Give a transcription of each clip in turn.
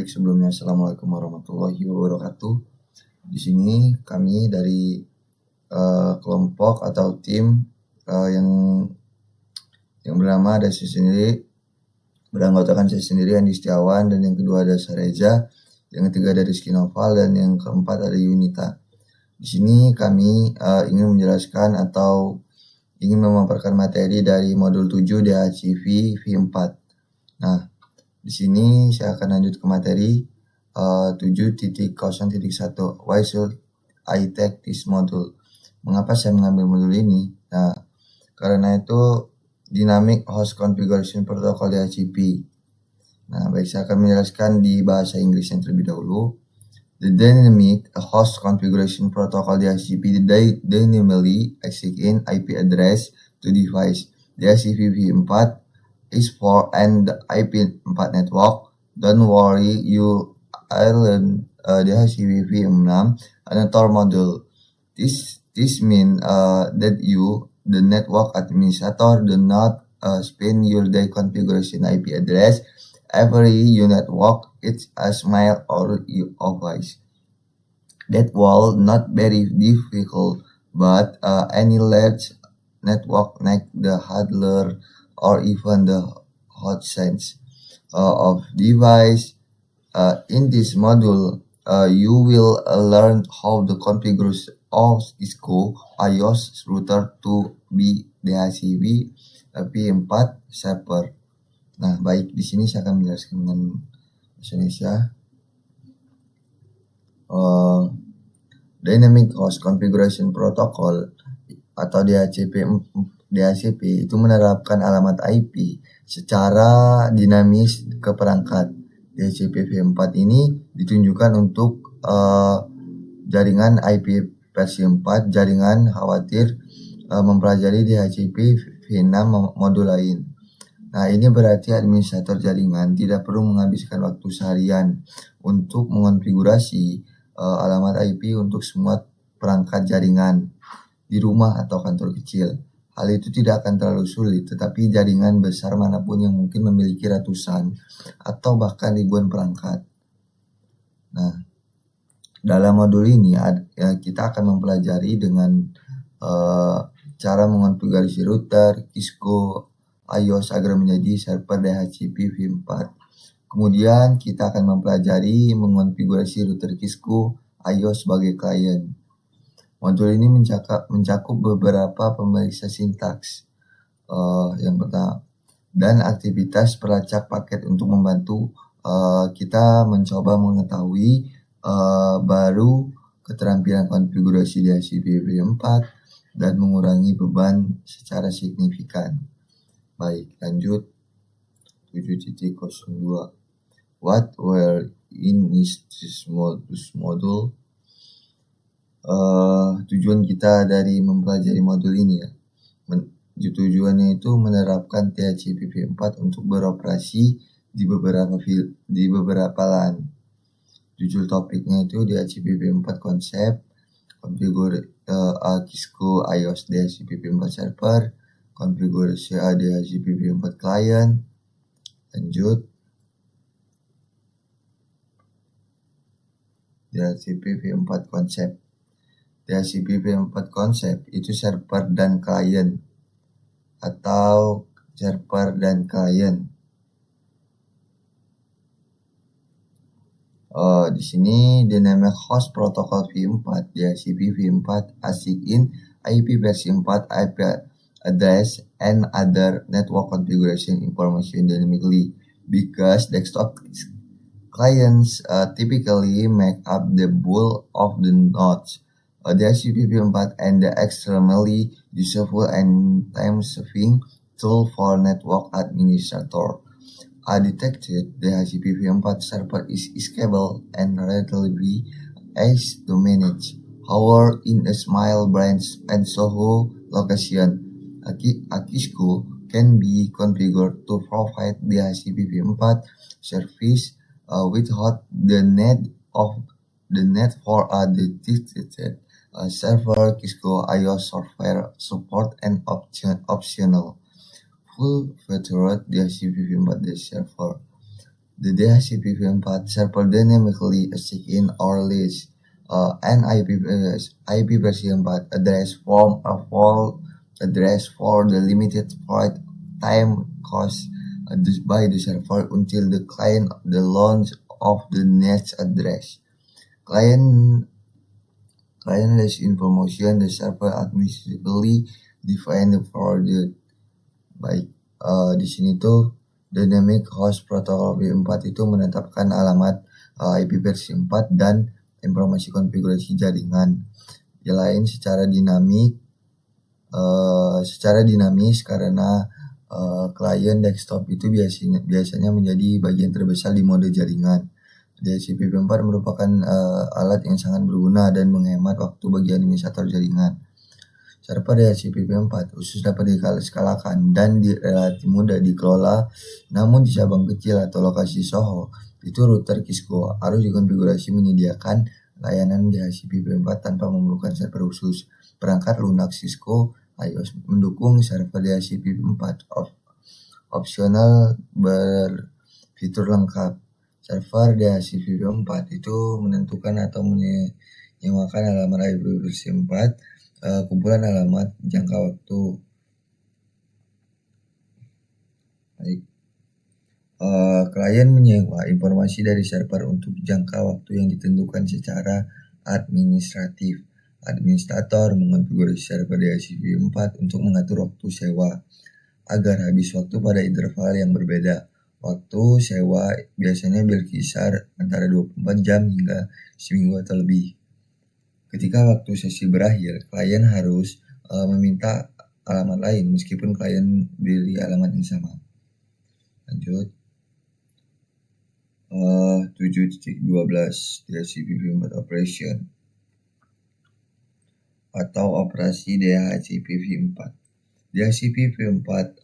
Baik, sebelumnya Assalamualaikum warahmatullahi wabarakatuh. Di sini kami dari kelompok atau tim yang bernama ada saya sendiri, beranggotakan saya sendiri Andi Setiawan, dan yang kedua ada Sareza, yang ketiga ada Rizky Noval, dan yang keempat ada Yunita. Di sini kami ingin menjelaskan atau ingin memaparkan materi dari modul 7 DHCP V4. Nah, di sini saya akan lanjut ke materi 7.0.1. Why should I take this module? Mengapa saya mengambil modul ini? Nah, karena itu Dynamic Host Configuration Protocol DHCP. Nah, baik, saya akan menjelaskan di bahasa Inggris yang terlebih dahulu. The Dynamic Host Configuration Protocol DHCP dynamically assign IP address to device. DHCP V4 is for an IP4 network. Don't worry, you learn DHCP V6 another module. This means that you, the network administrator, do not spend your day configuration IP address. Every you network it's a smile or device. That will not very difficult, but any large network like the handler or even the hot sense of device. In this module, you will learn how the configuration of Cisco iOS router to be DHCP V4 server. Nah, baik, di sini saya akan menjelaskan dengan bahasa Indonesia. Dynamic Host Configuration Protocol atau DHCP itu menerapkan alamat IP secara dinamis ke perangkat. DHCP V4 ini ditunjukkan untuk jaringan IP versi 4. Jaringan khawatir mempelajari DHCP V6 modul lain. Nah, ini berarti administrator jaringan tidak perlu menghabiskan waktu seharian untuk mengonfigurasi alamat IP untuk semua perangkat jaringan di rumah atau kantor kecil. Hal itu tidak akan terlalu sulit, tetapi jaringan besar manapun yang mungkin memiliki ratusan atau bahkan ribuan perangkat. Nah, dalam modul ini kita akan mempelajari dengan cara mengonfigurasi router Cisco iOS agar menjadi server DHCP V4. Kemudian kita akan mempelajari mengonfigurasi router Cisco iOS sebagai klien. Modul ini mencakup beberapa pemeriksa sintaks yang pertama, dan aktivitas pelacak paket untuk membantu kita mencoba mengetahui baru keterampilan konfigurasi DHCP V4 dan mengurangi beban secara signifikan. Baik, lanjut 7.02. What were in this module? Tujuan kita dari mempelajari modul ini tujuannya itu menerapkan DHCP V4 untuk beroperasi di beberapa LAN. Judul topiknya itu DHCP V4 konsep, konfigurasi Cisco iOS DHCP V4 server, konfigurasi DHCP V4 client. Lanjut DHCP V4 konsep. DHCP V4 konsep itu server dan klien atau server dan klien. Di sini Dynamic Host Protocol V4 DHCP V4 assign IP versi 4 IP address and other network configuration information dynamically because desktop clients typically make up the bulk of the nodes. DHCP V4 and the extremely useful and time-saving tool for network administrator. Detected DHCP V4 server is scalable and readily easy to manage. However, in a small branch and Soho location, Cisco can be configured to provide DHCP V4 service without the need for a dedicated server. Cisco iOS software support and optional full-featured DHCP V4 server. The DHCP4 server dynamically seek in or list an IP versi 4 address from a full address for the limited flight time caused by the server until the client the launch of the next address. Client list information the server administratively defined for the baik di sini tuh Dynamic Host Protocol v4 itu menetapkan alamat IP versi 4 dan informasi konfigurasi jaringan. Yang lain secara dinamis karena klien desktop itu biasanya menjadi bagian terbesar di mode jaringan. DHCP4 merupakan alat yang sangat berguna dan menghemat waktu bagi administrator jaringan. Server DHCP4 khusus dapat diskalakan dan relatif mudah dikelola, namun di cabang kecil atau lokasi SOHO, itu router Cisco harus dikonfigurasi menyediakan layanan DHCP4 tanpa memerlukan server khusus. Perangkat lunak Cisco iOS mendukung server DHCP4 opsional berfitur lengkap. Server DHCP4 itu menentukan atau menyewakan alamat IP versi 4 kumpulan alamat jangka waktu. Baik. Klien menyewa informasi dari server untuk jangka waktu yang ditentukan secara administratif. Administrator mengonfigurasi server DHCP4 untuk mengatur waktu sewa agar habis waktu pada interval yang berbeda. Waktu sewa biasanya berkisar antara 24 jam hingga seminggu atau lebih. Ketika waktu sesi berakhir, klien harus meminta alamat lain meskipun klien beri alamat yang sama. Lanjut. 7.12 DHCP4 Operation atau operasi DHCP4. DHCP4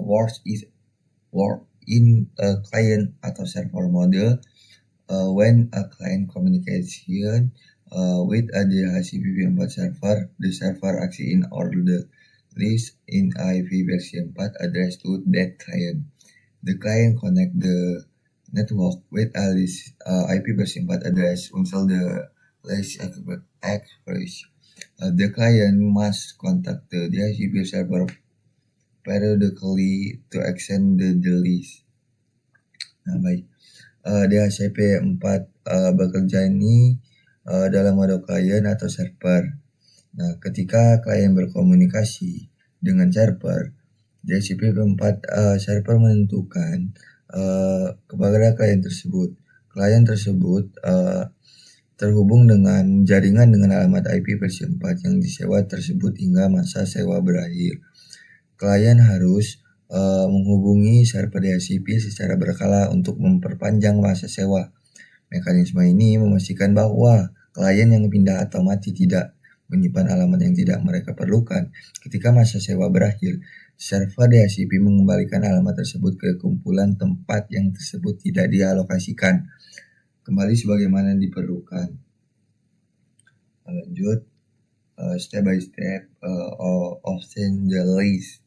works in a client atau server model when a client communication with a DHCP4 server, the server acts in order list in IP versi 4 address to that client. The client connect the network with a list IP versi 4 address until the list expires. The client must contact the DHCP server periodically to extend the list. Nah, baik. DHCP4 bekerja ini dalam mode klien atau server. Nah, ketika klien berkomunikasi dengan server, DHCP4 server menentukan kepada klien tersebut. Klien tersebut terhubung dengan jaringan dengan alamat IP versi 4 yang disewa tersebut hingga masa sewa berakhir. Klien harus menghubungi server DHCP secara berkala untuk memperpanjang masa sewa. Mekanisme ini memastikan bahwa klien yang pindah atau mati tidak menyimpan alamat yang tidak mereka perlukan. Ketika masa sewa berakhir, server DHCP mengembalikan alamat tersebut ke kumpulan tempat yang tersebut tidak dialokasikan kembali sebagaimana diperlukan. Lanjut, step by step often the list.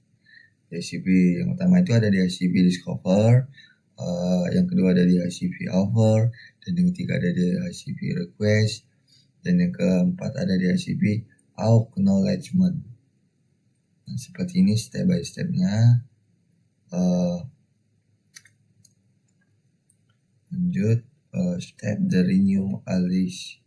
DHCP yang pertama itu ada DHCP discover, yang kedua ada DHCP offer, dan yang ketiga ada DHCP request, dan yang keempat ada DHCP acknowledgement. Nah, seperti ini step by stepnya. Lanjut, step the renew list.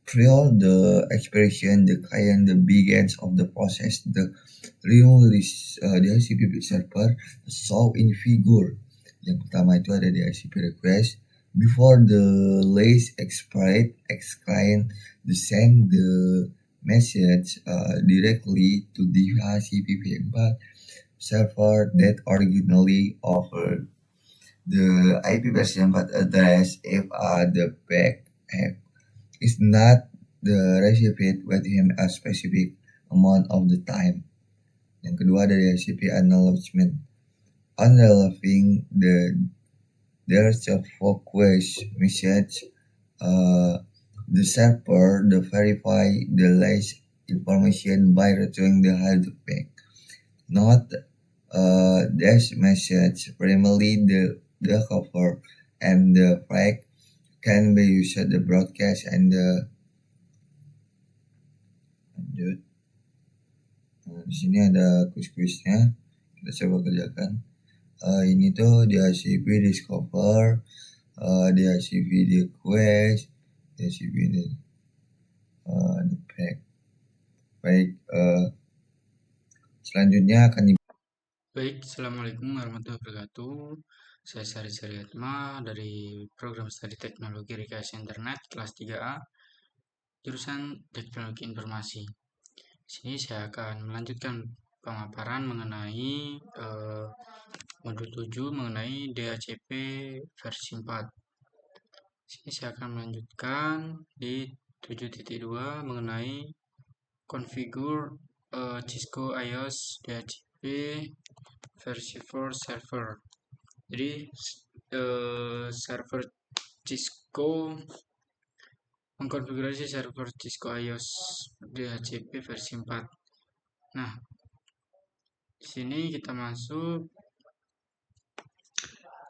Prior the expiration, the client the begins of the process, the renewal list DHCP server show in figure. Yang pertama itu ada DHCP request. Before the list expired, client send the message directly to the DHCP4 server that originally offered the IP version 4 address if the back is not the received within a specific amount of the time. Yang kedua ada DHCP acknowledgement. Unrolling there's a request message The server verify the latest information by retrieving the header pack. Note this message primarily the cover and the flag can be used at the broadcast and the lanjut. Nah, di sini ada kuis-kuisnya, kita coba kerjakan. Ini tuh di HCP discover, di HCP di quest, di HCP di pack. Baik, selanjutnya akan Baik, Assalamualaikum warahmatullahi wabarakatuh. Saya Sari Sariatma dari program studi teknologi rekayasa internet kelas 3A, jurusan teknologi informasi. Di sini saya akan melanjutkan pemaparan mengenai modul 7 mengenai DHCP versi 4. Di sini saya akan melanjutkan di 7.2 mengenai configure Cisco iOS DHCP versi 4 server. Jadi server Cisco mengkonfigurasi server Cisco iOS DHCP versi 4. Nah, di sini kita masuk.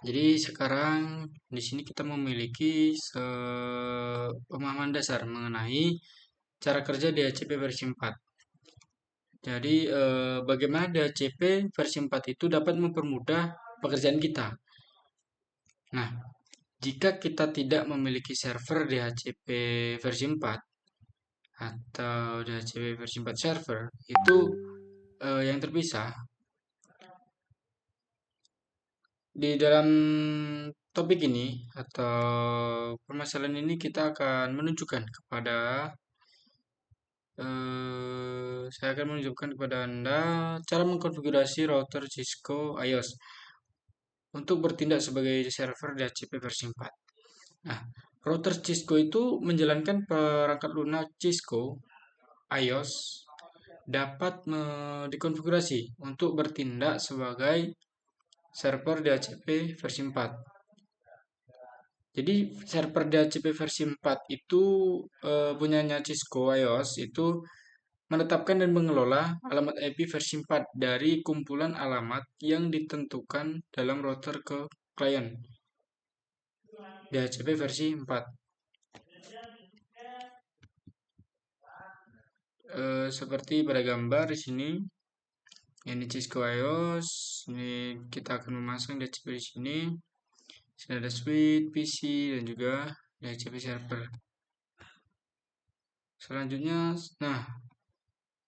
Jadi sekarang di sini kita memiliki pemahaman dasar mengenai cara kerja DHCP versi 4. Jadi bagaimana DHCP versi 4 itu dapat mempermudah pekerjaan kita. Nah, jika kita tidak memiliki server DHCP versi 4 atau DHCP versi 4 server, itu yang terpisah. Di dalam topik ini atau permasalahan ini kita akan menunjukkan kepada saya akan menunjukkan kepada Anda cara mengkonfigurasi router Cisco iOS untuk bertindak sebagai server DHCP versi 4. Nah, router Cisco itu menjalankan perangkat lunak Cisco iOS dapat dikonfigurasi untuk bertindak sebagai server DHCP versi 4. Jadi server DHCP versi 4 itu punyanya Cisco iOS itu menetapkan dan mengelola alamat IP versi 4 dari kumpulan alamat yang ditentukan dalam router ke klien DHCP versi 4. Seperti pada gambar di sini, ini Cisco iOS. Ini kita akan memasang DHCP di sini. Sini ada switch, PC, dan juga DHCP server. Selanjutnya, nah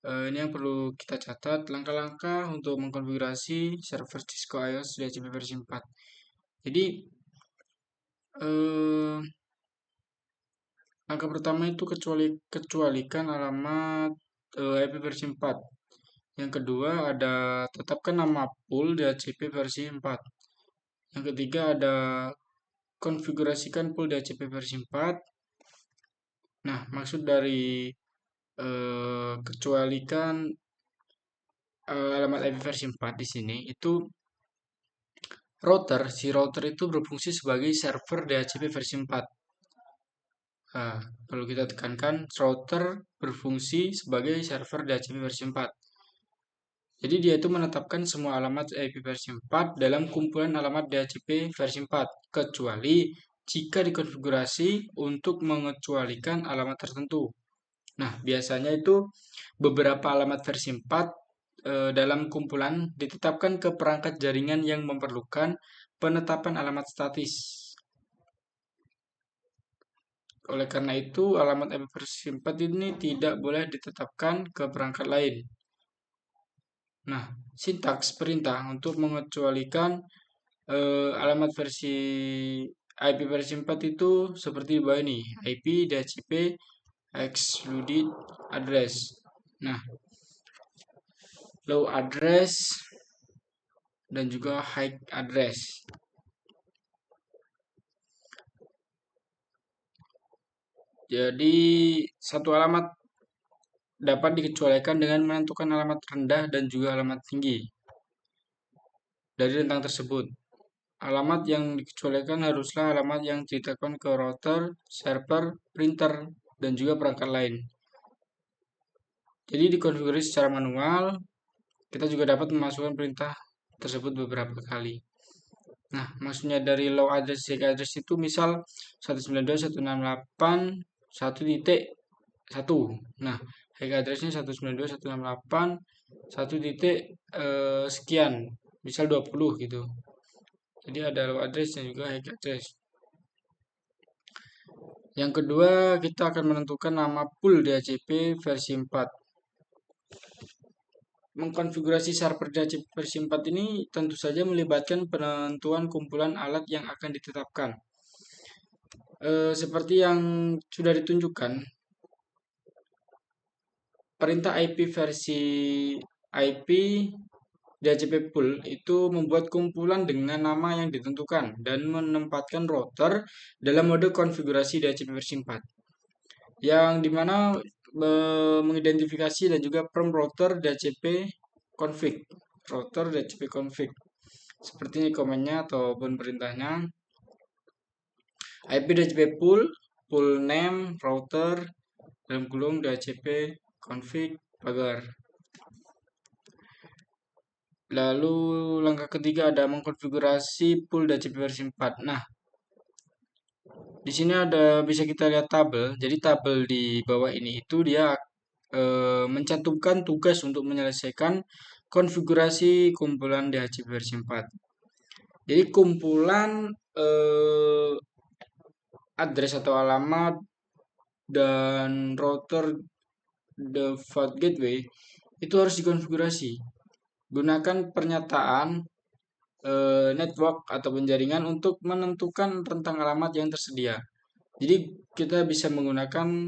ini yang perlu kita catat, langkah-langkah untuk mengkonfigurasi server Cisco iOS DHCP versi 4. Jadi, langkah pertama itu kecualikan alamat IP versi 4. Yang kedua ada tetapkan nama pool DHCP versi 4. Yang ketiga ada konfigurasikan pool DHCP versi 4. Nah, maksud dari kecualikan alamat IP versi 4 di sini itu router itu berfungsi sebagai server DHCP versi 4. Nah, perlu kita tekankan router berfungsi sebagai server DHCP versi 4. Jadi dia itu menetapkan semua alamat IP versi 4 dalam kumpulan alamat DHCP versi 4 kecuali jika dikonfigurasi untuk mengecualikan alamat tertentu. Nah, biasanya itu beberapa alamat versi 4 dalam kumpulan ditetapkan ke perangkat jaringan yang memerlukan penetapan alamat statis. Oleh karena itu, alamat IP versi 4 ini tidak boleh ditetapkan ke perangkat lain. Nah, sintaks perintah untuk mengecualikan alamat versi IP versi 4 itu seperti di bawah ini, IP, DHCP, excluded address. Nah, low address dan juga high address. Jadi, satu alamat dapat dikecualikan dengan menentukan alamat rendah dan juga alamat tinggi dari rentang tersebut. Alamat yang dikecualikan haruslah alamat yang ditetapkan ke router, server, printer, dan juga perangkat lain. Jadi dikonfigurasi secara manual, kita juga dapat memasukkan perintah tersebut beberapa kali. Nah, maksudnya dari low address MAC address itu misal 192.168.1.1. Nah, MAC addressnya 192.168.1 titik sekian, misal 20 gitu. Jadi ada low address dan juga MAC address. Yang kedua, kita akan menentukan nama pool DHCP versi 4. Mengkonfigurasi server DHCP versi 4 ini tentu saja melibatkan penentuan kumpulan alat yang akan ditetapkan. Seperti yang sudah ditunjukkan, perintah IP versi IP DHCP pool itu membuat kumpulan dengan nama yang ditentukan dan menempatkan router dalam mode konfigurasi DHCP versi 4. Yang dimana mengidentifikasi dan juga perm router DHCP config. Router DHCP config. Seperti ini komennya ataupun perintahnya. IP DHCP pool, pool name, router, dalam kurung DHCP config pagar. Lalu langkah ketiga ada mengkonfigurasi pool DHCP versi 4. Nah, di sini bisa kita lihat tabel. Jadi tabel di bawah ini itu dia mencantumkan tugas untuk menyelesaikan konfigurasi kumpulan DHCP versi 4. Jadi kumpulan address atau alamat dan router default gateway itu harus dikonfigurasi. Gunakan pernyataan network atau jaringan untuk menentukan rentang alamat yang tersedia. Jadi kita bisa menggunakan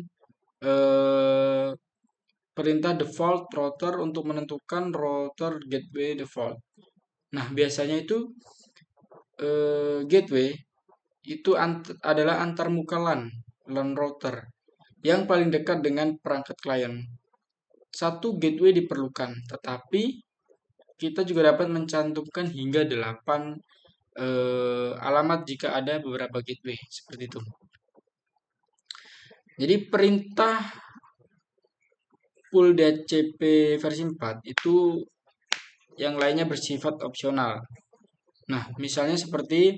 perintah default router untuk menentukan router gateway default. Nah, biasanya itu gateway itu adalah antarmuka LAN router yang paling dekat dengan perangkat klien. Satu gateway diperlukan, tetapi kita juga dapat mencantumkan hingga 8 alamat jika ada beberapa gateway seperti itu. Jadi perintah pool DHCP versi 4 itu yang lainnya bersifat opsional. Nah, misalnya seperti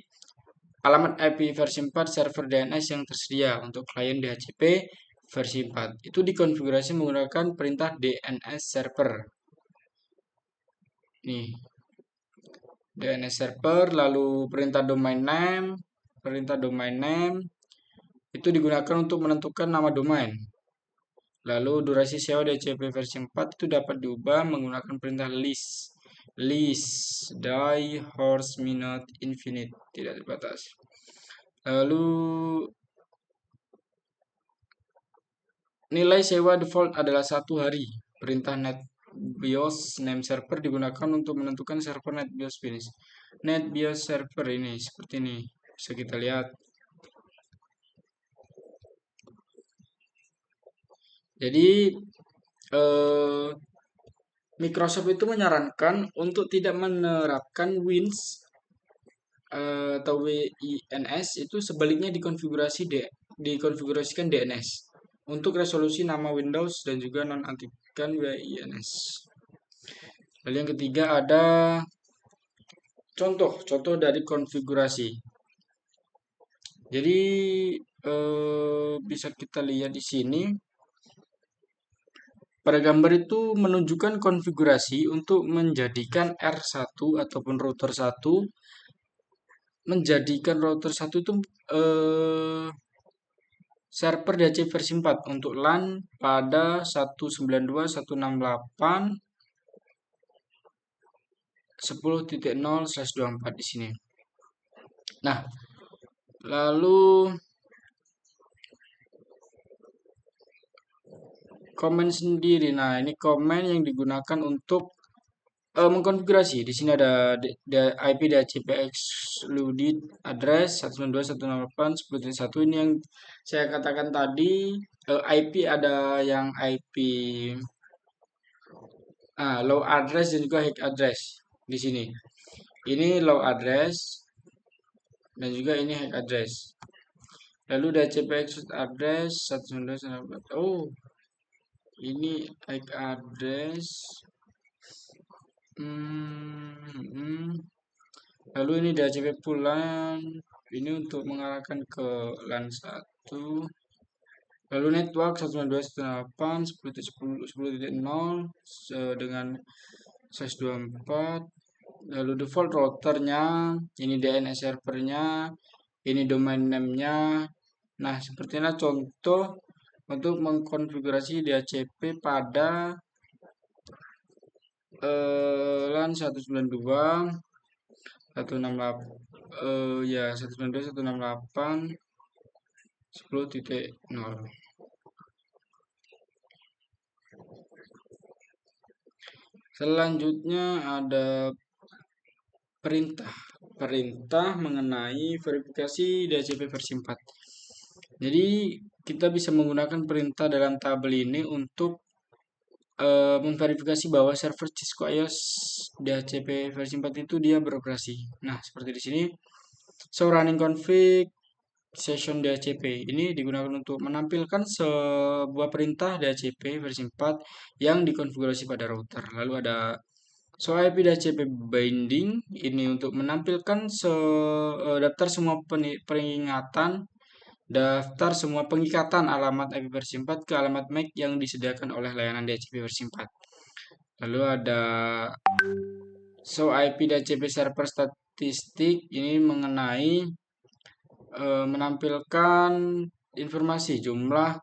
alamat IP versi 4 server DNS yang tersedia untuk klien DHCP versi 4. Itu dikonfigurasi menggunakan perintah DNS server. Nih, DNS server, lalu perintah domain name. Perintah domain name itu digunakan untuk menentukan nama domain. Lalu durasi sewa DHCP versi 4 itu dapat diubah menggunakan perintah list. List die horse minute infinite, tidak terbatas. Lalu nilai sewa default adalah 1 hari. Perintah netBIOS name server digunakan untuk menentukan server netBIOS finish. NetBIOS server ini seperti ini, bisa kita lihat. Jadi Microsoft itu menyarankan untuk tidak menerapkan WINS atau WINS, itu sebaliknya dikonfigurasikan DNS untuk resolusi nama Windows dan juga nonaktifkan WINS. Lalu yang ketiga ada contoh dari konfigurasi. Jadi bisa kita lihat di sini. Pada gambar itu menunjukkan konfigurasi untuk menjadikan R1 ataupun router 1 menjadikan router 1 itu server DHCP versi 4 untuk LAN pada 192.168.10.0/24 di sini. Nah, lalu komen sendiri. Nah, ini komen yang digunakan untuk mengkonfigurasi. Di sini ada IP DHCP excluded address 192.168.10.1. Ini yang saya katakan tadi. IP ada yang IP low address dan juga high address di sini. Ini low address dan juga ini high address. Lalu DHCP exit address 192.168. Oh, ini IP address. Lalu ini DHCP pulang. Ini untuk mengarahkan ke LAN 1. Lalu network 192.168.10.10.0 dengan size 24. Lalu default routernya, ini DNS servernya, ini domain name-nya. Nah, sepertinya contoh untuk mengkonfigurasi DHCP pada LAN 192 168 ya 192 168 10.0. Selanjutnya ada perintah mengenai verifikasi DHCP versi 4. Jadi kita bisa menggunakan perintah dalam tabel ini untuk memverifikasi bahwa server Cisco iOS DHCP versi 4 itu dia beroperasi. Nah, seperti di sini show running config session DHCP ini digunakan untuk menampilkan sebuah perintah DHCP versi 4 yang dikonfigurasi pada router. Lalu ada show IP DHCP binding ini untuk menampilkan daftar semua daftar semua pengikatan alamat IP versi 4 ke alamat MAC yang disediakan oleh layanan DHCP versi 4. Lalu ada show IP DHCP server statistik ini mengenai menampilkan informasi jumlah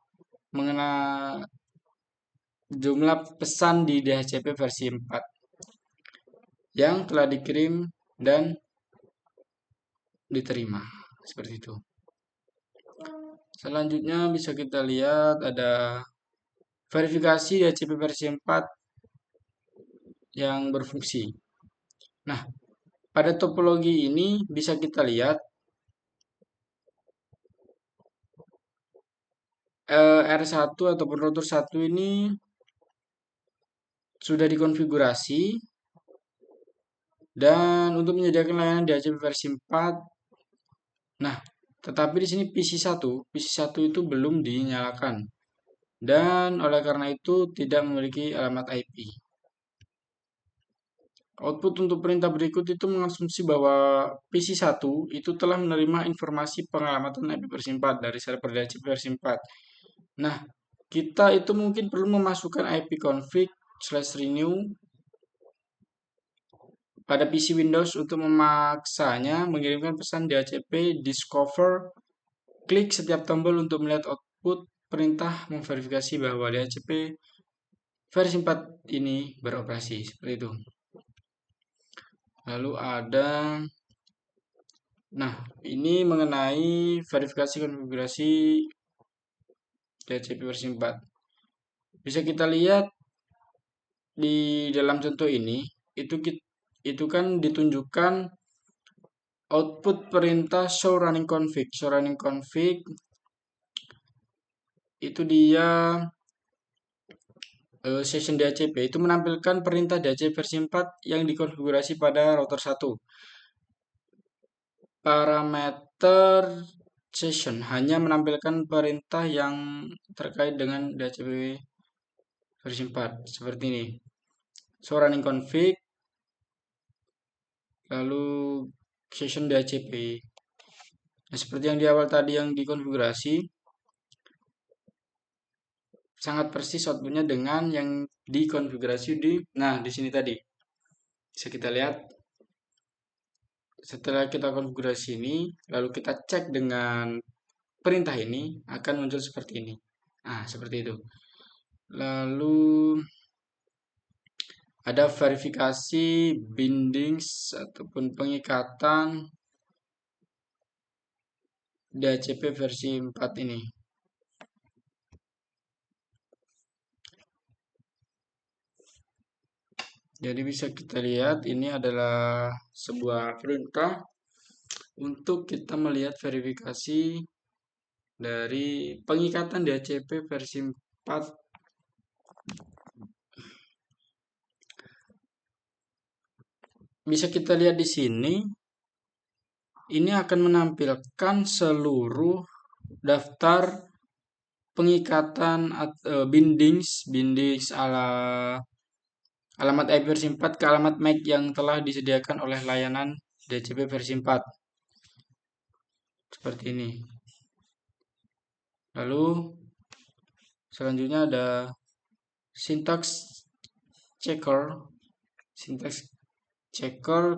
pesan di DHCP versi 4 yang telah dikirim dan diterima. Seperti itu. Selanjutnya bisa kita lihat ada verifikasi DHCP versi 4 yang berfungsi. Nah, pada topologi ini bisa kita lihat R1 ataupun router 1 ini sudah dikonfigurasi dan untuk menyediakan layanan DHCP versi 4. Nah, tetapi di sini PC1 itu belum dinyalakan dan oleh karena itu tidak memiliki alamat IP. Output untuk perintah berikut itu mengasumsi bahwa PC1 itu telah menerima informasi pengalamatan IP versi 4 dari server DHCP versi 4. Nah, kita itu mungkin perlu memasukkan IP config/renew pada PC Windows untuk memaksanya mengirimkan pesan DHCP discover. Klik setiap tombol untuk melihat output perintah memverifikasi bahwa DHCP versi 4 ini beroperasi. Seperti itu. Lalu ini mengenai verifikasi konfigurasi DHCP versi 4. Bisa kita lihat di dalam contoh ini, itu kan ditunjukkan output perintah show running config. Show running config itu dia session DHCP itu menampilkan perintah DHCP versi 4 yang dikonfigurasi pada router 1. Parameter session hanya menampilkan perintah yang terkait dengan DHCP versi 4 seperti ini. Show running config lalu session DHCP. Nah, seperti yang di awal tadi yang dikonfigurasi sangat persis outputnya dengan yang dikonfigurasi di sini tadi. Bisa kita lihat setelah kita konfigurasi ini, lalu kita cek dengan perintah ini akan muncul seperti ini. Nah, seperti itu. Lalu ada verifikasi bindings ataupun pengikatan DHCP versi 4 ini. Jadi bisa kita lihat ini adalah sebuah perintah untuk kita melihat verifikasi dari pengikatan DHCP versi 4. Bisa kita lihat di sini, ini akan menampilkan seluruh daftar pengikatan bindings alamat IP versi 4 ke alamat MAC yang telah disediakan oleh layanan DHCP versi 4. Seperti ini. Lalu selanjutnya ada syntax checker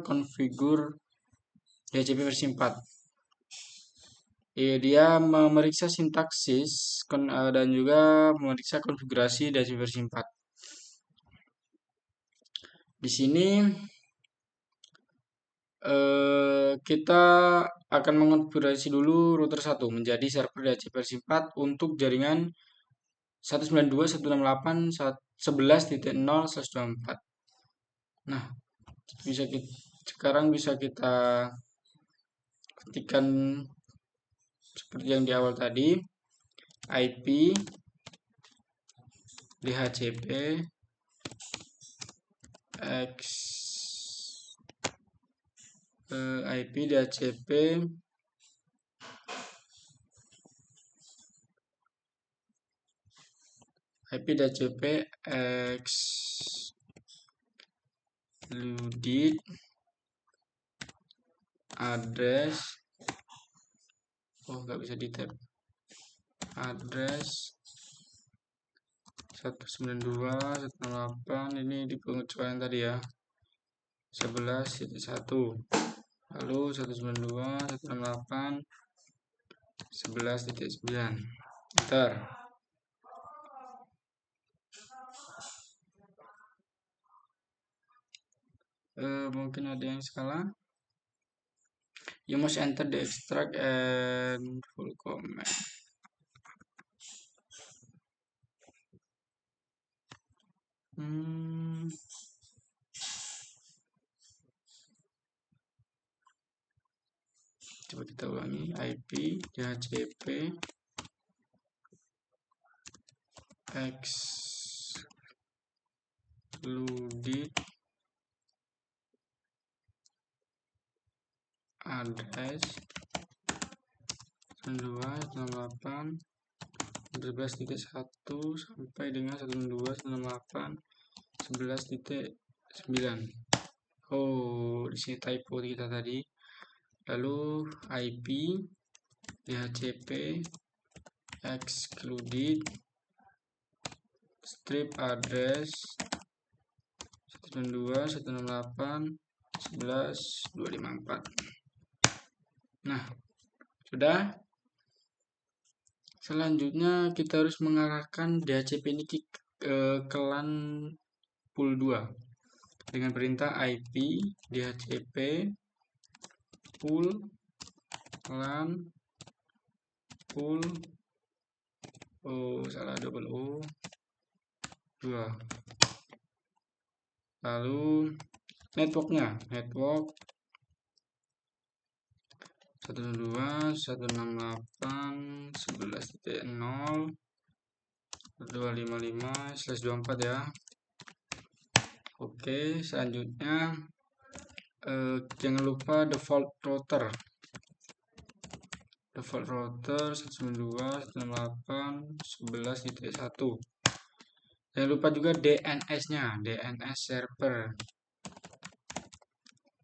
configure DHCP versi 4. Dia memeriksa sintaksis dan juga memeriksa konfigurasi DHCP versi 4. Di sini kita akan mengonfigurasi dulu router 1 menjadi server DHCP versi 4 untuk jaringan 192.168.11.0/24. Nah, sekarang bisa kita ketikkan seperti yang di awal tadi, IP DHCP X IP DHCP excluded address nggak bisa di tab address 192.168 ini di pengecualian tadi ya 11.1 lalu 192.168.11.9 enter. Mungkin ada yang salah. You must enter the extract and full command. Coba kita ulangi, IP DHCP excluded address 192.168.11.1 sampai dengan 192.168.11.9. Di sini typo kita tadi. Lalu IP DHCP excluded strip address 192.168.11.254. Nah, sudah. Selanjutnya kita harus mengarahkan DHCP ini ke LAN pool 2 dengan perintah IP DHCP pool LAN pool double O 2. Lalu networknya network 192.168.11.0.255/24 ya. Oke, selanjutnya jangan lupa default router 192.168.11.1. Jangan lupa juga DNS-nya, DNS server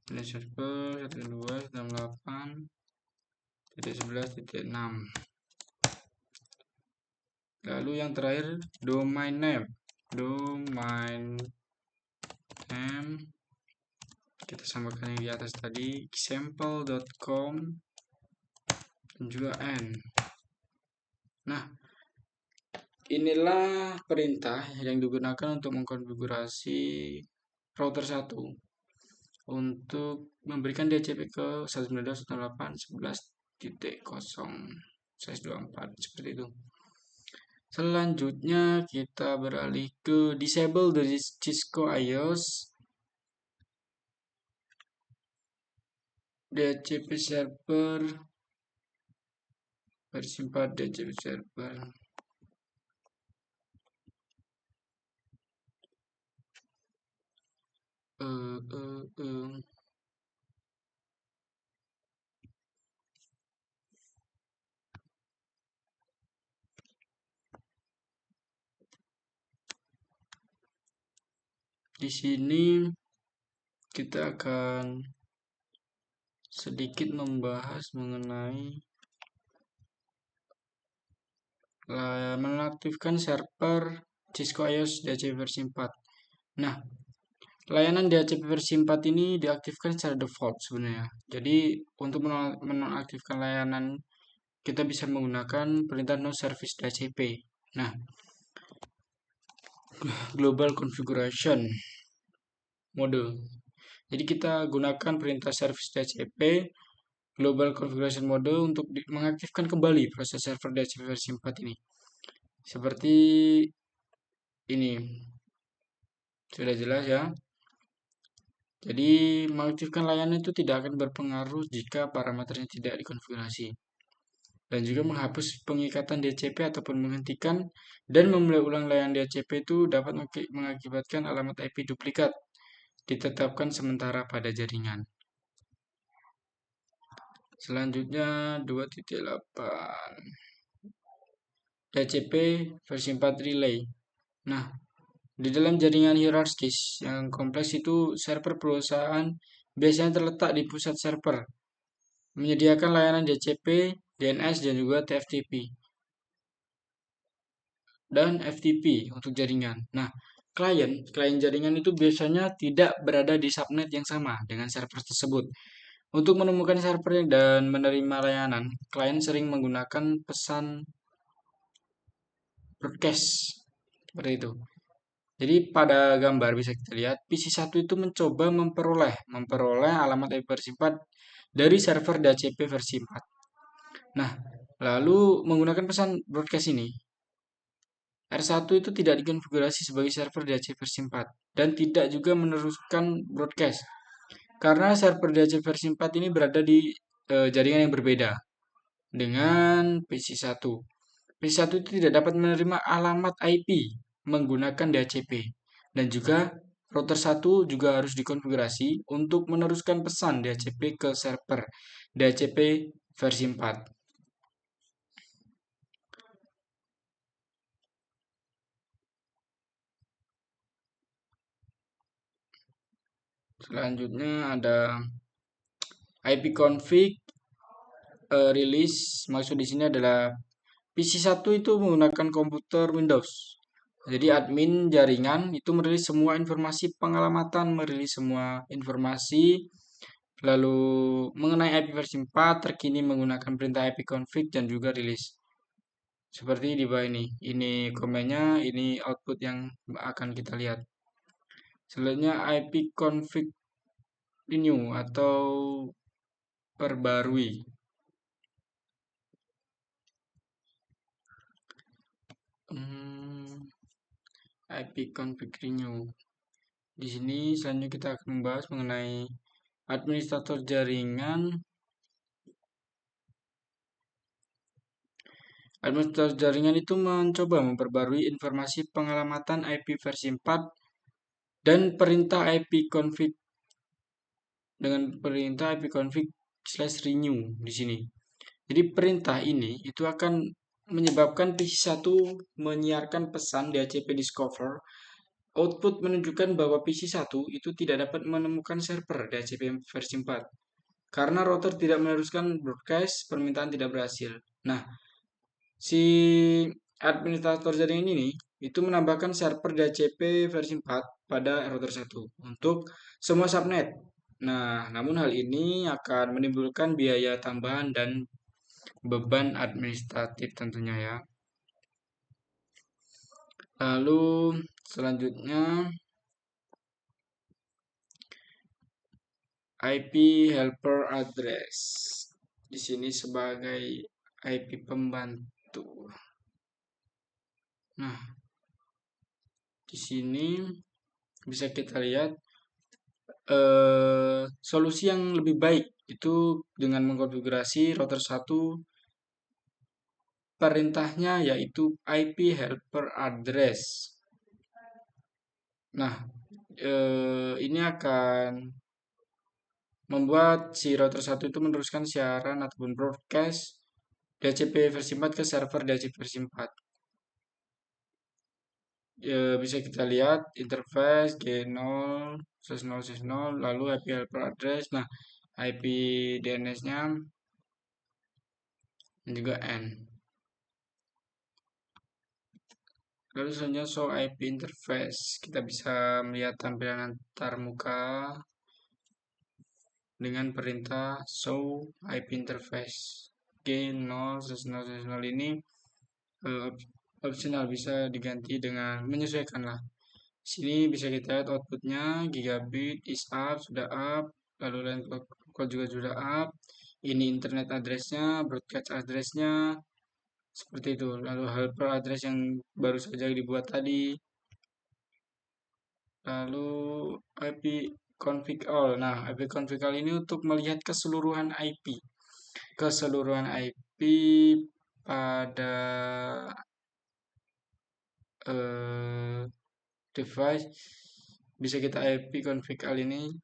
192.168.11.6. Lalu yang terakhir domain name kita samakan yang di atas tadi example.com dan juga n. Nah, inilah perintah yang digunakan untuk mengkonfigurasi router 1 untuk memberikan DHCP ke 192.168.11.0/24 seperti itu. Selanjutnya kita beralih ke disable the Cisco iOS DHCP server versi 4 DHCP server. Di sini kita akan sedikit membahas mengenai menonaktifkan server Cisco iOS DHCP versi 4. Nah, layanan DHCP versi 4 ini diaktifkan secara default sebenarnya. Jadi, untuk menonaktifkan layanan, kita bisa menggunakan perintah no service DHCP. Nah, global configuration mode. Jadi kita gunakan perintah service DHCP global configuration mode untuk mengaktifkan kembali proses server DHCP versi 4 ini. Seperti ini. Sudah jelas ya. Jadi mengaktifkan layanan itu tidak akan berpengaruh jika parameternya tidak dikonfigurasi. Dan juga menghapus pengikatan DHCP ataupun menghentikan dan memulai ulang layanan DHCP itu dapat mengakibatkan alamat IP duplikat ditetapkan sementara pada jaringan. Selanjutnya 2.8 DHCP versi 4 relay. Nah, di dalam jaringan hierarkis yang kompleks itu server perusahaan biasanya terletak di pusat server, menyediakan layanan DHCP, DNS, dan juga TFTP dan FTP untuk jaringan. Nah, klien jaringan itu biasanya tidak berada di subnet yang sama dengan server tersebut. Untuk menemukan server dan menerima layanan, klien sering menggunakan pesan broadcast seperti itu. Jadi pada gambar bisa kita lihat PC1 itu mencoba memperoleh alamat IP versi 4 dari server DHCP versi 4. Nah, lalu menggunakan pesan broadcast ini, R1 itu tidak dikonfigurasi sebagai server DHCP versi 4 dan tidak juga meneruskan broadcast karena server DHCP versi 4 ini berada di jaringan yang berbeda dengan PC1. PC1 itu tidak dapat menerima alamat IP menggunakan DHCP dan juga router 1 juga harus dikonfigurasi untuk meneruskan pesan DHCP ke server DHCP versi 4. Selanjutnya ada ipconfig release. Maksud di sini adalah PC1 itu menggunakan komputer Windows. Jadi admin jaringan itu merilis semua informasi pengalamatan, merilis semua informasi lalu mengenai IP versi 4 terkini menggunakan perintah ipconfig dan juga rilis. Seperti di bawah ini. Ini komennya, ini output yang akan kita lihat. Selanjutnya ipconfig renew atau perbarui. ipconfig renew. Di sini selanjutnya kita akan membahas mengenai administrator jaringan. Administrator jaringan itu mencoba memperbarui informasi pengalamatan IP versi 4 dan perintah ipconfig dengan perintah ipconfig/renew di sini. Jadi perintah ini itu akan menyebabkan PC1 menyiarkan pesan DHCP discover. Output menunjukkan bahwa PC1 itu tidak dapat menemukan server DHCP versi 4. Karena router tidak meneruskan broadcast, permintaan tidak berhasil. Nah, si administrator jaringan ini itu menambahkan server DHCP versi 4 pada router 1 untuk semua subnet. Nah, namun hal ini akan menimbulkan biaya tambahan dan beban administratif tentunya ya. Lalu selanjutnya IP helper address. Di sini sebagai IP pembantu. Nah, di sini bisa kita lihat solusi yang lebih baik itu dengan mengkonfigurasi router 1 perintahnya yaitu IP helper address. Nah, ini akan membuat si router 1 itu meneruskan siaran ataupun broadcast DHCP versi 4 ke server DHCP versi 4. bisa kita lihat interface G0 0 lalu IP helper address. Nah, IP DNS-nya dan juga N. Lalu selanjutnya show IP interface. Kita bisa melihat tampilan antar muka dengan perintah show IP interface. G0 ini optional, bisa diganti dengan menyesuaikan lah. Sini bisa kita lihat outputnya gigabit is up, sudah up, lalu line code juga sudah up. Ini internet addressnya, broadcast addressnya, seperti itu. Lalu helper address yang baru saja dibuat tadi. Lalu IP config all. Nah, IP config all ini untuk melihat keseluruhan IP. Keseluruhan IP pada eh, device, bisa kita IP config all ini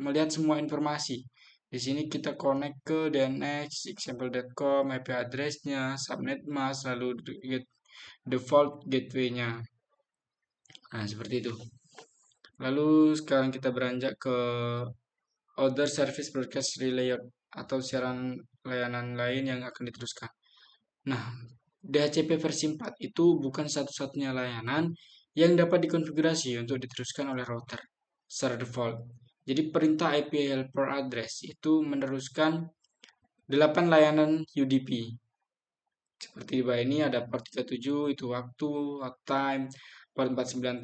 melihat semua informasi. Di sini kita connect ke DNS, example.com, IP address-nya, subnet mask, lalu default gateway-nya. Nah, seperti itu. Lalu sekarang kita beranjak ke other service broadcast relay atau siaran layanan lain yang akan diteruskan. Nah, DHCP versi 4 itu bukan satu-satunya layanan yang dapat dikonfigurasi untuk diteruskan oleh router secara default. Jadi perintah IP helper address itu meneruskan 8 layanan UDP. Seperti di bawah ini ada port 37 itu waktu, time, port 49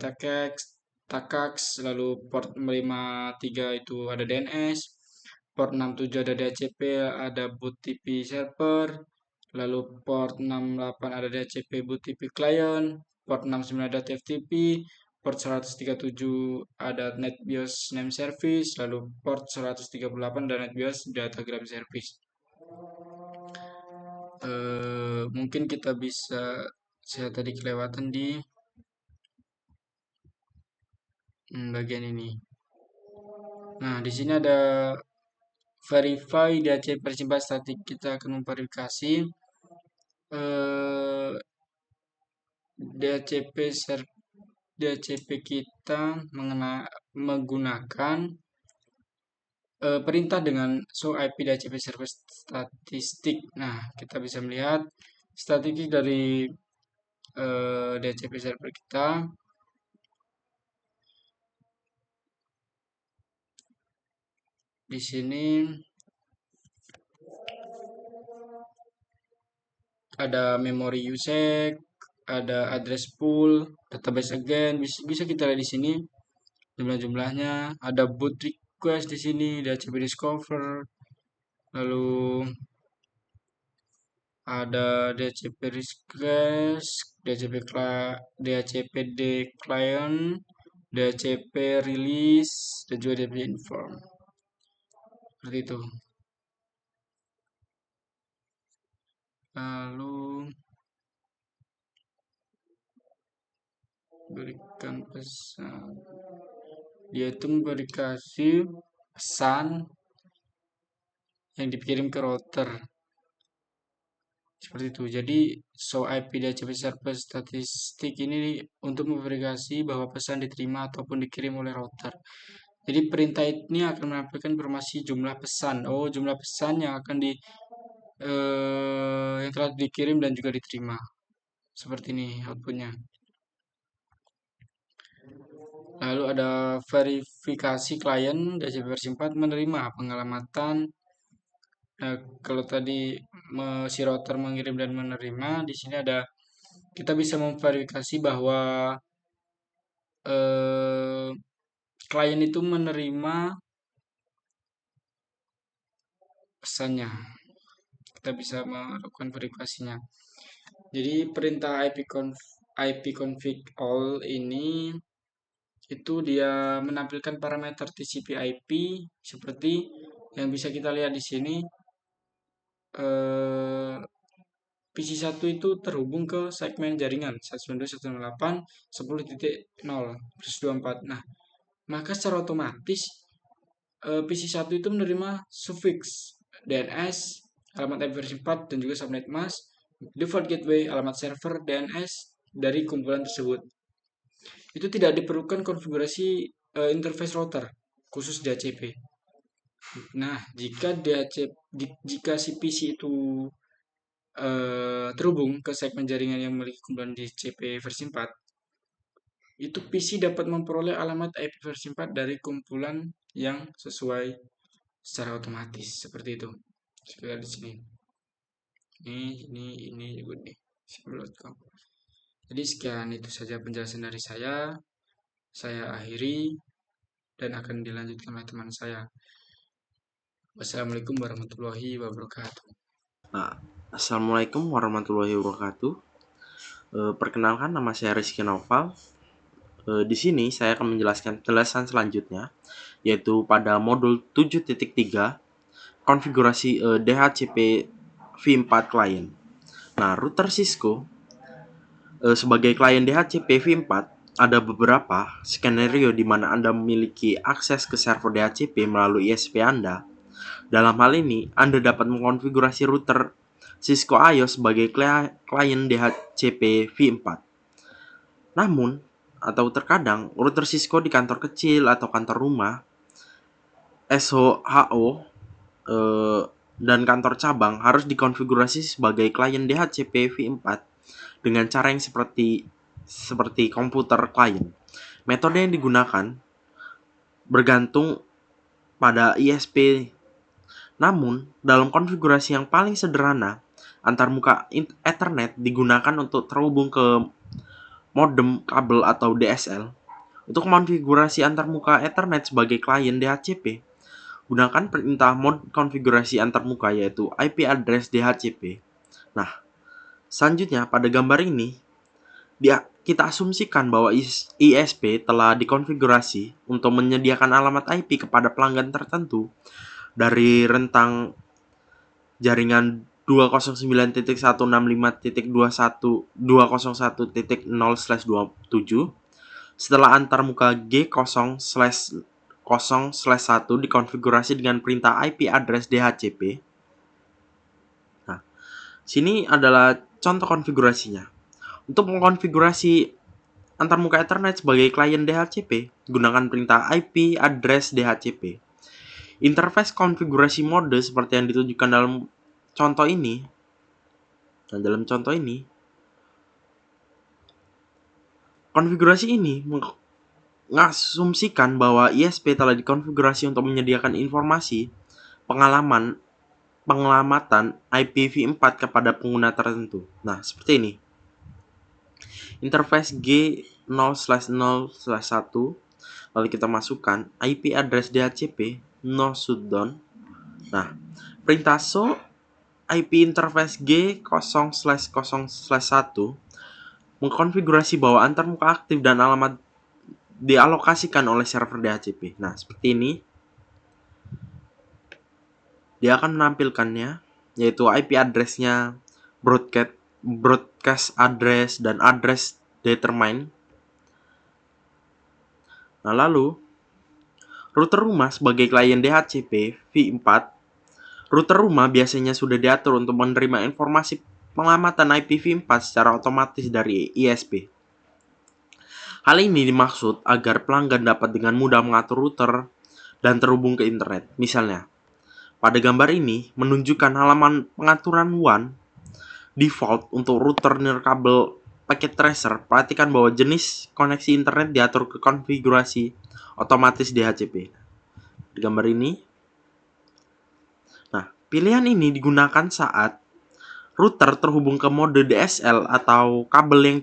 TACAX, lalu port 53 itu ada DNS, port 67 ada DHCP, ada boot TP server, lalu port 68 ada DHCP boot TP client, port 69 ada TFTP, port 137 ada NetBIOS name service, lalu port 138 ada NetBIOS datagram service. Mungkin kita bisa, saya tadi kelewatan di bagian ini. Nah, di sini ada verify DHCP persimpan statik. Kita akan memverifikasi eh, DHCP DHCP kita menggunakan perintah dengan show IP DHCP server statistik. Nah, kita bisa melihat statistik dari DHCP server kita. Di sini ada memory usage, ada address pool, database again, bisa kita lihat di sini jumlah-jumlahnya. Ada boot request di sini, DHCP discover, lalu ada DHCP request, DHCP client, DHCP release, dan juga DHCP inform. Seperti itu. Lalu berikan pesan. Dia itu memverifikasi pesan yang dikirim ke router. Seperti itu. Jadi show IP DHCP server statistik ini untuk memverifikasi bahwa pesan diterima ataupun dikirim oleh router. Jadi perintah ini akan menampilkan informasi jumlah pesan. Oh, jumlah pesan yang akan yang telah dikirim dan juga diterima. Seperti ini outputnya. Lalu ada verifikasi klien DHCP versi 4 menerima pengalamatan. Nah, kalau tadi si router mengirim dan menerima, di sini ada kita bisa memverifikasi bahwa klien itu menerima pesannya. Kita bisa melakukan verifikasinya. Jadi perintah IP config all ini itu dia menampilkan parameter TCP IP seperti yang bisa kita lihat di sini. PC1 itu terhubung ke segmen jaringan 192.168.10.0/24. Nah, maka secara otomatis PC1 itu menerima suffix DNS, alamat IP versi 4 dan juga subnet mask, default gateway, alamat server DNS dari kumpulan tersebut. itu tidak diperlukan konfigurasi interface router khusus DHCP. Nah, jika si PC itu terhubung ke segmen jaringan yang memiliki kumpulan DHCP versi 4, itu PC dapat memperoleh alamat IP versi 4 dari kumpulan yang sesuai secara otomatis seperti itu. Sekitar di sini. Ini juga nih. Simple.com. Jadi sekian itu saja penjelasan dari saya. Saya akhiri dan akan dilanjutkan oleh teman saya. Wassalamualaikum warahmatullahi wabarakatuh. Nah, Assalamualaikum warahmatullahi wabarakatuh. Perkenalkan, nama saya Rizky Noval. Di sini saya akan menjelaskan penjelasan selanjutnya, yaitu pada modul 7.3 konfigurasi DHCP v4 client. Nah, router Cisco sebagai klien DHCP v4 ada beberapa skenario di mana Anda memiliki akses ke server DHCP melalui ISP Anda. Dalam hal ini, Anda dapat mengkonfigurasi router Cisco IOS sebagai klien DHCP v4. Namun, atau terkadang router Cisco di kantor kecil atau kantor rumah, SOHO, dan kantor cabang harus dikonfigurasi sebagai klien DHCP v4 dengan cara yang seperti komputer klien. Metode yang digunakan bergantung pada ISP. Namun, dalam konfigurasi yang paling sederhana, antarmuka Ethernet digunakan untuk terhubung ke modem kabel atau DSL. Untuk konfigurasi antarmuka Ethernet sebagai klien DHCP, gunakan perintah mod konfigurasi antarmuka yaitu IP address DHCP. Nah, selanjutnya pada gambar ini kita asumsikan bahwa ISP telah dikonfigurasi untuk menyediakan alamat IP kepada pelanggan tertentu dari rentang jaringan 209.165.201.0/27 setelah antarmuka G0/0/1 dikonfigurasi dengan perintah IP address DHCP. Nah, sini adalah contoh konfigurasinya. Untuk mengkonfigurasi antarmuka Ethernet sebagai klien DHCP, gunakan perintah IP address DHCP. Interface konfigurasi mode seperti yang ditunjukkan dalam contoh ini. Nah, dalam contoh ini, konfigurasi ini mengasumsikan bahwa ISP telah dikonfigurasi untuk menyediakan informasi pengelamatan IPv4 kepada pengguna tertentu. Nah, seperti ini. Interface G0/0/1, lalu kita masukkan IP address DHCP no shutdown. Nah, perintah show IP interface G0/0/1 mengkonfigurasi bahwa antarmuka aktif dan alamat dialokasikan oleh server DHCP. Nah, seperti ini. Dia akan menampilkannya, yaitu IP address-nya, broadcast address, dan address determine. Nah, lalu router rumah sebagai klien DHCP v4. Router rumah biasanya sudah diatur untuk menerima informasi pengamatan IPv4 secara otomatis dari ISP. Hal ini dimaksud agar pelanggan dapat dengan mudah mengatur router dan terhubung ke internet. Misalnya, pada gambar ini menunjukkan halaman pengaturan WAN default untuk router nirkabel packet tracer. Perhatikan bahwa jenis koneksi internet diatur ke konfigurasi otomatis DHCP. Di gambar ini, nah, pilihan ini digunakan saat router terhubung ke mode DSL atau kabel yang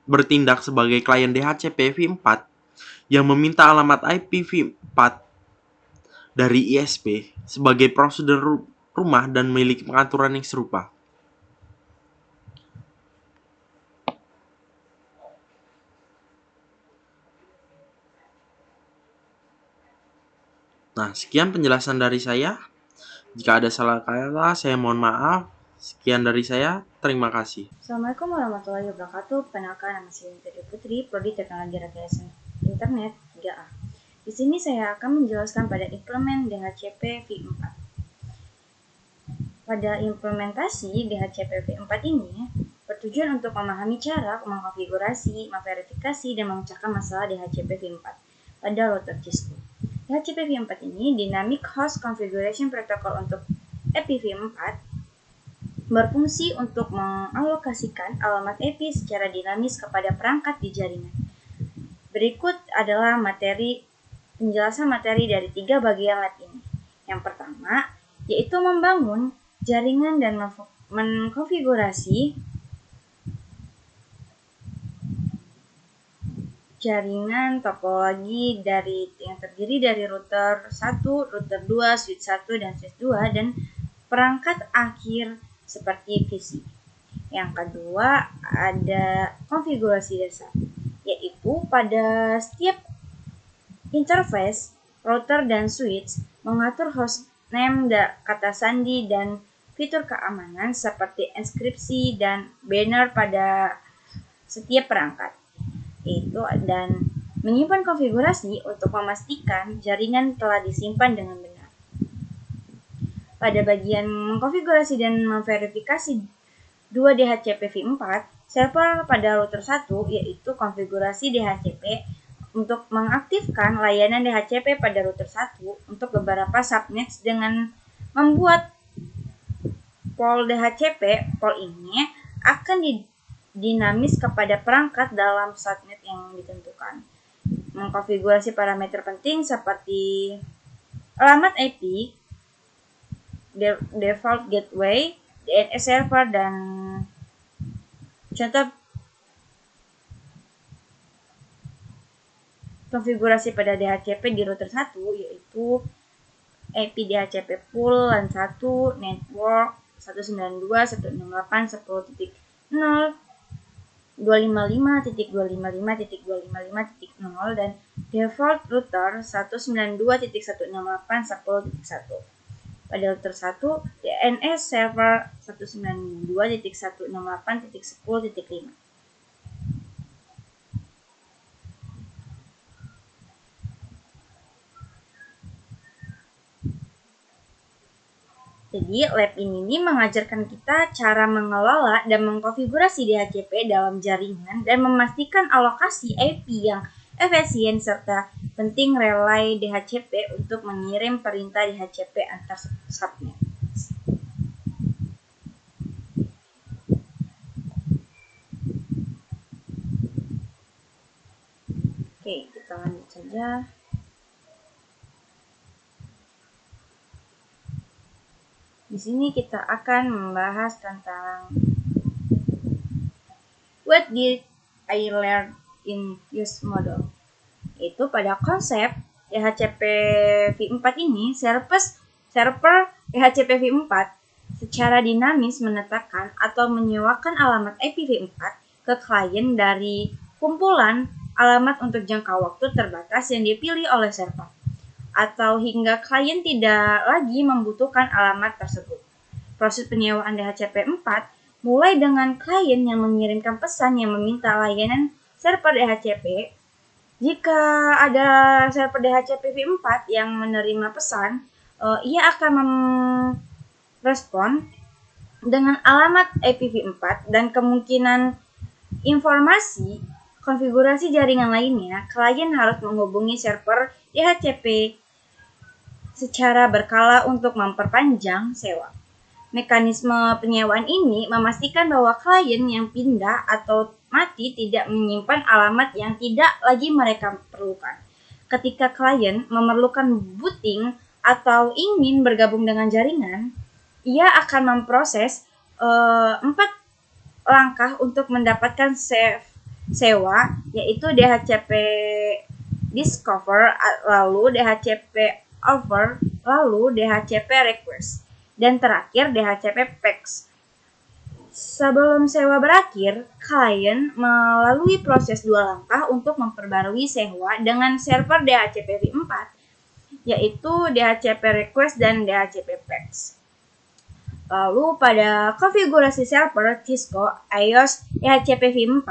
bertindak sebagai klien DHCP v4 yang meminta alamat IPv4 dari ISP sebagai prosedur rumah dan memiliki pengaturan yang serupa. Nah, sekian penjelasan dari saya. Jika ada salah kata, saya mohon maaf. Sekian dari saya. Terima kasih. Assalamualaikum warahmatullahi wabarakatuh. Perkenalkan, nama saya Putri Putri, Prodi Teknologi Rekayasa Internet 3A. Di sini saya akan menjelaskan pada implement DHCP v4. Pada implementasi DHCP v4 ini, bertujuan untuk memahami cara mengkonfigurasi, memverifikasi, dan memecahkan masalah DHCP v4 pada router Cisco. DHCP v4 ini Dynamic Host Configuration Protocol untuk IPv4 berfungsi untuk mengalokasikan alamat IP secara dinamis kepada perangkat di jaringan. Berikut adalah penjelasan materi dari 3 bagian lab ini. Yang pertama, yaitu membangun jaringan dan mengkonfigurasi jaringan topologi yang terdiri dari router 1, router 2, switch 1, dan switch 2, dan perangkat akhir seperti PC. Yang kedua, ada konfigurasi dasar, yaitu pada setiap interface router dan switch mengatur hostname, kata sandi, dan fitur keamanan seperti enkripsi dan banner pada setiap perangkat. Dan menyimpan konfigurasi untuk memastikan jaringan telah disimpan dengan benar. Pada bagian mengkonfigurasi dan memverifikasi 2 DHCP v4 server pada router 1, yaitu konfigurasi DHCP untuk mengaktifkan layanan DHCP pada router 1 untuk beberapa subnets dengan membuat pool DHCP. Pool ini akan dinamis kepada perangkat dalam subnet yang ditentukan. Mengkonfigurasi parameter penting seperti alamat IP, default gateway, DNS server, dan contoh konfigurasi pada DHCP di router 1 yaitu IP DHCP pool LAN 1 network 192.168.10.0 255.255.255.0 dan default router 192.168.10.1. Pada router 1, DNS server 192.168.10.5. Jadi, lab ini mengajarkan kita cara mengelola dan mengkonfigurasi DHCP dalam jaringan dan memastikan alokasi IP yang efisien serta penting relay DHCP untuk mengirim perintah DHCP antar subnet. Oke, kita lanjut saja. Di sini kita akan membahas tentang what did I learn in use model. Itu pada konsep DHCP v4 ini, server DHCP v4 secara dinamis menetapkan atau menyewakan alamat IP v4 ke klien dari kumpulan alamat untuk jangka waktu terbatas yang dipilih oleh server, atau hingga klien tidak lagi membutuhkan alamat tersebut. Proses penyewaan DHCP 4 mulai dengan klien yang mengirimkan pesan yang meminta layanan server DHCP. Jika ada server DHCP v4 yang menerima pesan, ia akan merespon dengan alamat IP v4 dan kemungkinan informasi konfigurasi jaringan lainnya. Klien harus menghubungi server DHCP secara berkala untuk memperpanjang sewa. Mekanisme penyewaan ini memastikan bahwa klien yang pindah atau mati tidak menyimpan alamat yang tidak lagi mereka perlukan. Ketika klien memerlukan booting atau ingin bergabung dengan jaringan, ia akan memproses 4 langkah untuk mendapatkan sewa, yaitu DHCP discover, lalu DHCP offer, lalu DHCP request, dan terakhir DHCP PEX. Sebelum sewa berakhir, klien melalui proses 2 langkah untuk memperbarui sewa dengan server DHCP v4, yaitu DHCP request dan DHCP PEX. Lalu pada konfigurasi server Cisco iOS DHCP v4,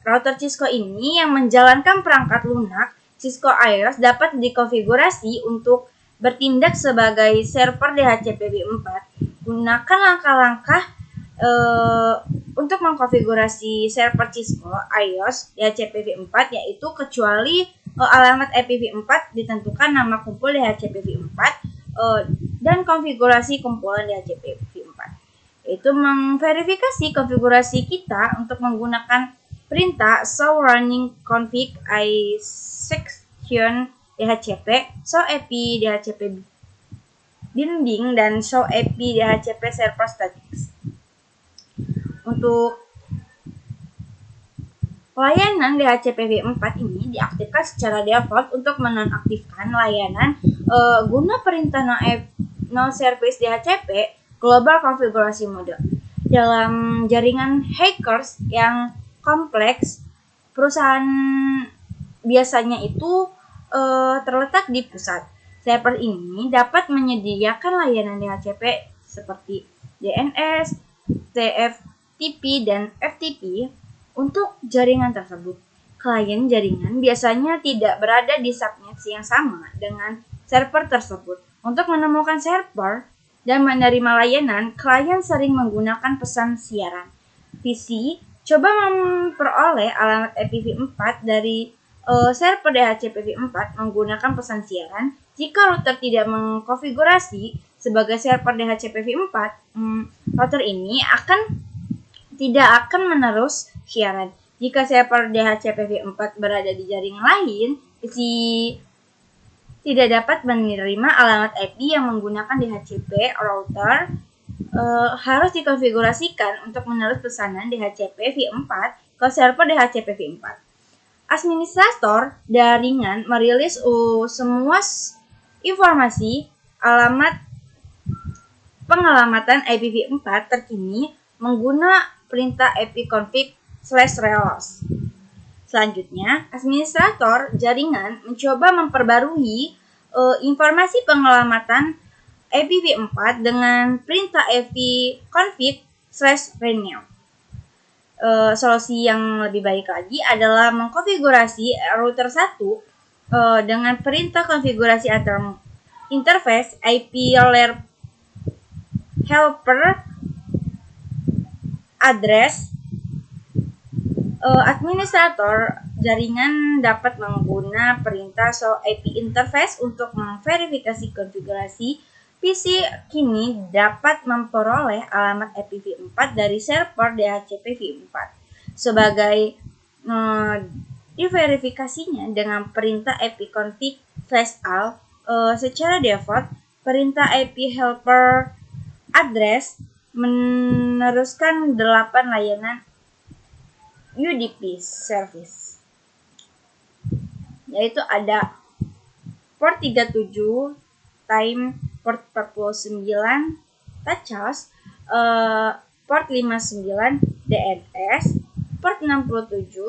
router Cisco ini yang menjalankan perangkat lunak Cisco iOS dapat dikonfigurasi untuk bertindak sebagai server DHCP v4. Gunakan langkah-langkah untuk mengkonfigurasi server Cisco iOS DHCP-v4 yaitu kecuali alamat IPv4 ditentukan nama kumpul DHCP-v4 dan konfigurasi kumpulan DHCP-v4. Yaitu memverifikasi konfigurasi kita untuk menggunakan perintah show running config isection DHCP, show IP DHCP binding, dan show IP DHCP server statics. Untuk layanan DHCP-v4 ini diaktifkan secara default untuk menonaktifkan layanan guna perintah no service DHCP global konfigurasi mode. Dalam jaringan hackers yang kompleks, perusahaan biasanya itu terletak di pusat. Server ini dapat menyediakan layanan DHCP seperti DNS, TFTP, dan FTP untuk jaringan tersebut. Klien jaringan biasanya tidak berada di subnet yang sama dengan server tersebut. Untuk menemukan server dan menerima layanan, klien sering menggunakan pesan siaran. PC coba memperoleh alamat IPv4 dari server DHCP-v4 menggunakan pesan siaran. Jika router tidak mengkonfigurasi sebagai server DHCP-v4, router ini tidak akan menerus siaran. Jika server DHCP-v4 berada di jaringan lain, PC tidak dapat menerima alamat IP yang menggunakan DHCP. Router harus dikonfigurasikan untuk menerus pesanan DHCP-v4 ke server DHCP-v4. Administrator jaringan merilis semua informasi alamat pengelamatan IPv4 terkini menggunakan perintah ipconfig/relos. Selanjutnya, administrator jaringan mencoba memperbarui informasi pengelamatan IPv4 dengan perintah ipconfig/renew. Solusi yang lebih baik lagi adalah mengkonfigurasi router 1 dengan perintah konfigurasi interface IP layer helper address. Administrator jaringan dapat menggunakan perintah show IP interface untuk memverifikasi konfigurasi. PC kini dapat memperoleh alamat IPv4 dari server DHCP-v4 sebagai diverifikasinya dengan perintah ipconfig/al. Secara default, perintah IP helper address meneruskan 8 layanan UDP service, yaitu ada port 37 time, port 49 touch host, port 59 DNS, port 67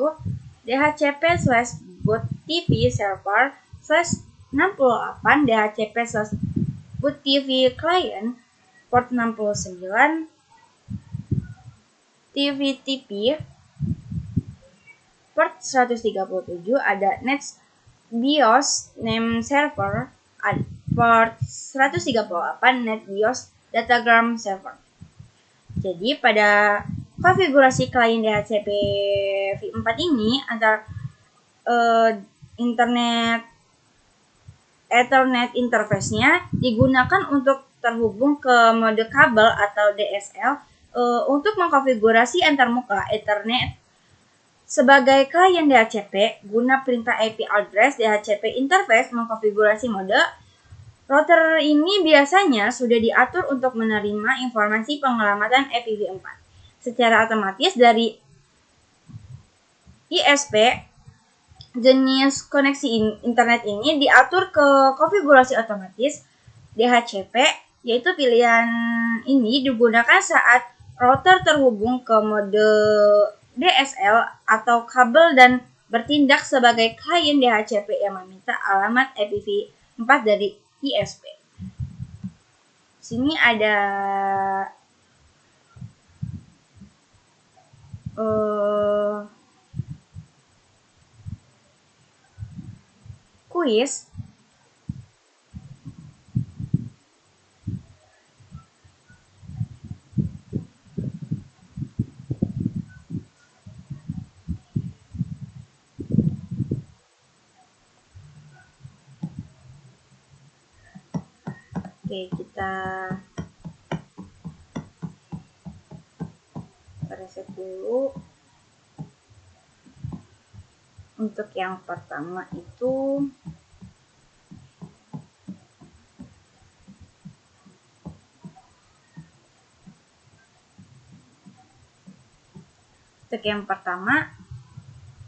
DHCP/boot TV server, 68 DHCP/boot TV client, port 69 TVTP, port 137 ada NetBIOS name server, port 138 NetBIOS datagram server. Jadi pada konfigurasi klien DHCP-v4 ini antara Ethernet interface-nya digunakan untuk terhubung ke mode kabel atau DSL untuk mengkonfigurasi antarmuka Ethernet sebagai klien DHCP guna perintah IP address DHCP interface mengkonfigurasi mode. Router ini biasanya sudah diatur untuk menerima informasi pengelamatan IPv4 secara otomatis dari ISP. Jenis koneksi internet ini diatur ke konfigurasi otomatis DHCP, yaitu pilihan ini digunakan saat router terhubung ke mode DSL atau kabel dan bertindak sebagai klien DHCP yang meminta alamat IPv4 dari ISP. Sini ada kuis. Oke, kita reset dulu. Untuk yang pertama itu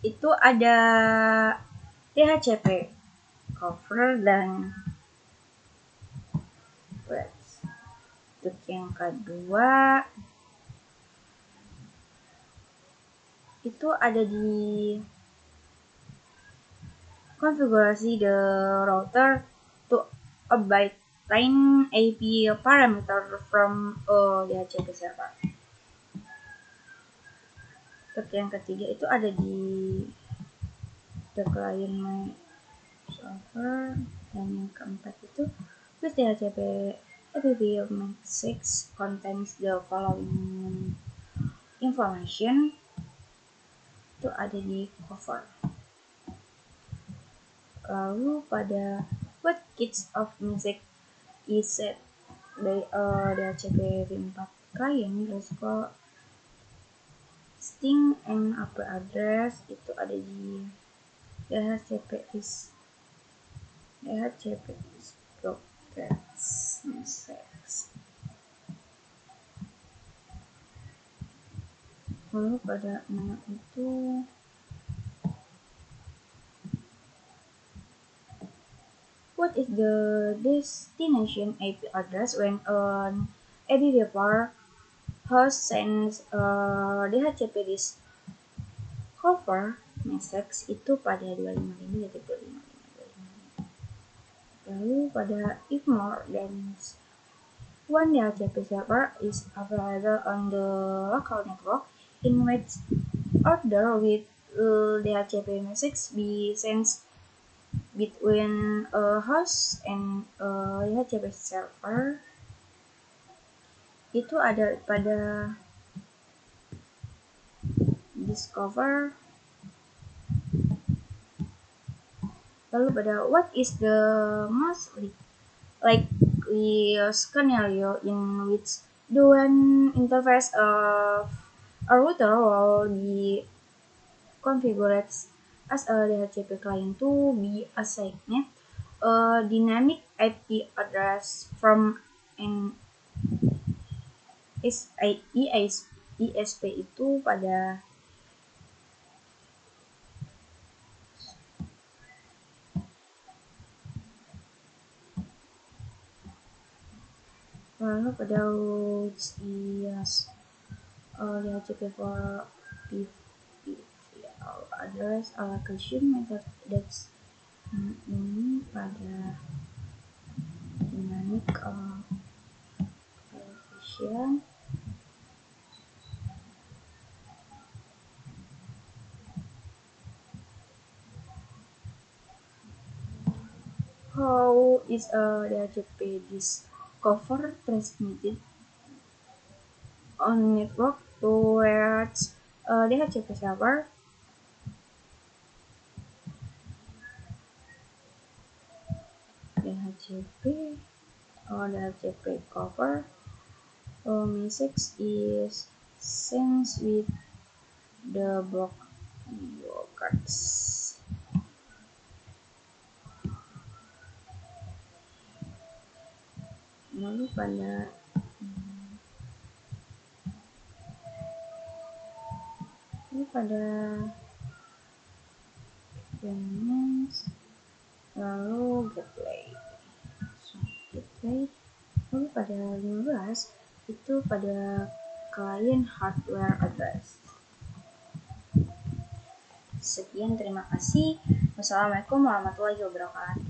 itu ada DHCP cover dan words. Untuk yang kedua itu ada di konfigurasi the router to obtain IP parameter from DHCP server. Untuk yang ketiga itu ada di the client my server, dan yang keempat itu with DHCP IPv6 contains the following information, itu ada di cover. Lalu pada what kinds of music is set by DHCP v4 client underscore sting and IP address, itu ada di DHCP is broadcast message. Lalu pada nama itu what is the destination IP address when an IPv4 host sends DHCP this cover message, itu pada 255.255.255. Lalu pada if more than one DHCP server is available on the local network in which order with DHCP message be sent between a host and a DHCP server, itu ada pada discover. Lalu pada what is the most likely scenario in which the one interface of a router will be configured as a DHCP client to be assigned a dynamic IP address from an ISP, itu pada lalu pada which is DHCP for PVL address allocation method, that's ini pada dynamic allocation. How is DHCP discover transmitted on network towards DHCP server? DHCP cover message is sent with the broadcast. Lalu pada payments, lalu gateway. Lalu pada 15 itu pada client hardware address. Sekian, terima kasih. Wassalamualaikum warahmatullahi wabarakatuh.